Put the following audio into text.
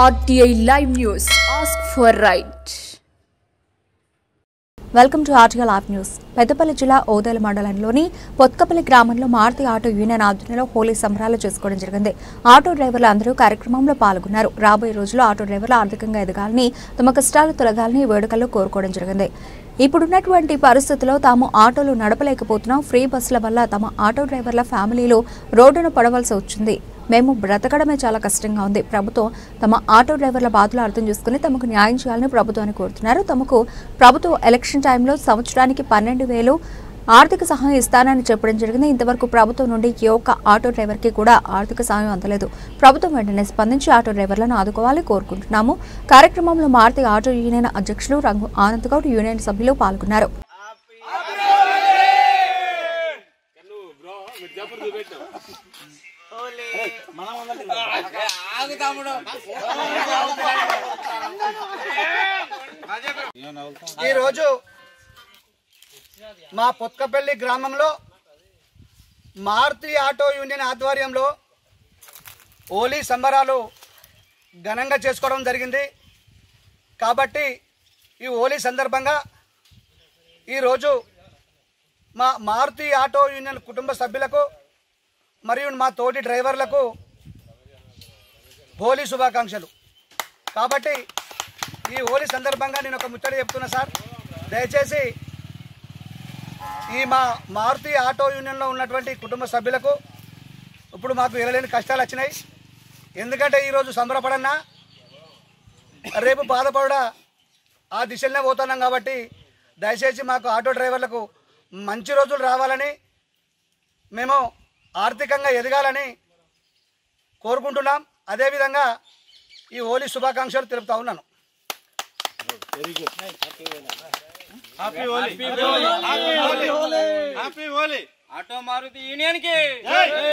RTI Live News. Ask for right. Welcome to RTI Live News. Peddapalli జిల్లా ఓదెల మండలంలోని పొత్కపల్లి గ్రామంలో Maruti auto union ఆధ్వర్యంలో హోలీ సంబరాలు చేసుకోవడం జరిగింది. ఆటో డ్రైవర్లు అందరూ కార్యక్రమంలో పాల్గొన్నారు. రాబోయే రోజుల్లో ఆటో డ్రైవర్లు ఆర్థికంగా ఎదగాలని, తమ కష్టాలు తొలగాలని వేడుకల్లో కోరుకోవడం జరిగింది. ఇప్పుడున్నటువంటి పరిస్థితుల్లో తాము ఆటోలు నడపలేకపోతున్నాం. ఫ్రీ బస్సుల వల్ల తమ ఆటో డ్రైవర్ల ఫ్యామిలీలు రోడ్డున పడవలసి వచ్చింది. మేము బ్రతకడమే చాలా కష్టంగా ఉంది. ప్రభుత్వం తమ ఆటో డ్రైవర్ల బాధలు అర్థం చేసుకుని తమకు న్యాయం చేయాలని ప్రభుత్వాన్ని కోరుతున్నారు. తమకు ప్రభుత్వం ఎలక్షన్ టైంలో సంవత్సరానికి 12,000 ఆర్థిక సహాయం ఇస్తానని చెప్పడం జరిగింది. ఇంతవరకు ప్రభుత్వం నుండి ఏ ఒక్క ఆటో డ్రైవర్కి కూడా ఆర్థిక సహాయం అందలేదు. ప్రభుత్వం వెంటనే స్పందించి ఆటో డ్రైవర్లను ఆదుకోవాలని కోరుకుంటున్నాము. కార్యక్రమంలో మారుతి ఆటో యూనియన్ అధ్యక్షులు రంగు ఆనంద్ గౌడ్, యూనియన్ సభ్యులు పాల్గొన్నారు. ఈ రోజు మా పొత్కపల్లి గ్రామంలో మారుతి ఆటో యూనియన్ ఆధ్వర్యంలో హోలీ సంబరాలు ఘనంగా చేసుకోవడం జరిగింది. కాబట్టి ఈ హోలీ సందర్భంగా ఈరోజు మా మారుతి ఆటో యూనియన్ కుటుంబ సభ్యులకు మరియు మా తోటి డ్రైవర్లకు హోలీ శుభాకాంక్షలు. కాబట్టి ఈ హోలీ సందర్భంగా నేను ఒక ముచ్చట చెప్తున్నా సార్, దయచేసి ఈ మా మారుతి ఆటో యూనియన్లో ఉన్నటువంటి కుటుంబ సభ్యులకు ఇప్పుడు మాకు ఎనలేని కష్టాలు వచ్చినాయి. ఎందుకంటే ఈరోజు సంబరపడన్నా రేపు బాధపడా ఆ దిశలోనే పోతున్నాం. కాబట్టి దయచేసి మాకు ఆటో డ్రైవర్లకు మంచి రోజులు రావాలని, మేము ఆర్థికంగా ఎదగాలని కోరుకుంటున్నాం. అదేవిధంగా ఈ హోలీ శుభాకాంక్షలు తెలుపుతా ఉన్నాను. ఆటో మారుతి యూనియన్ కి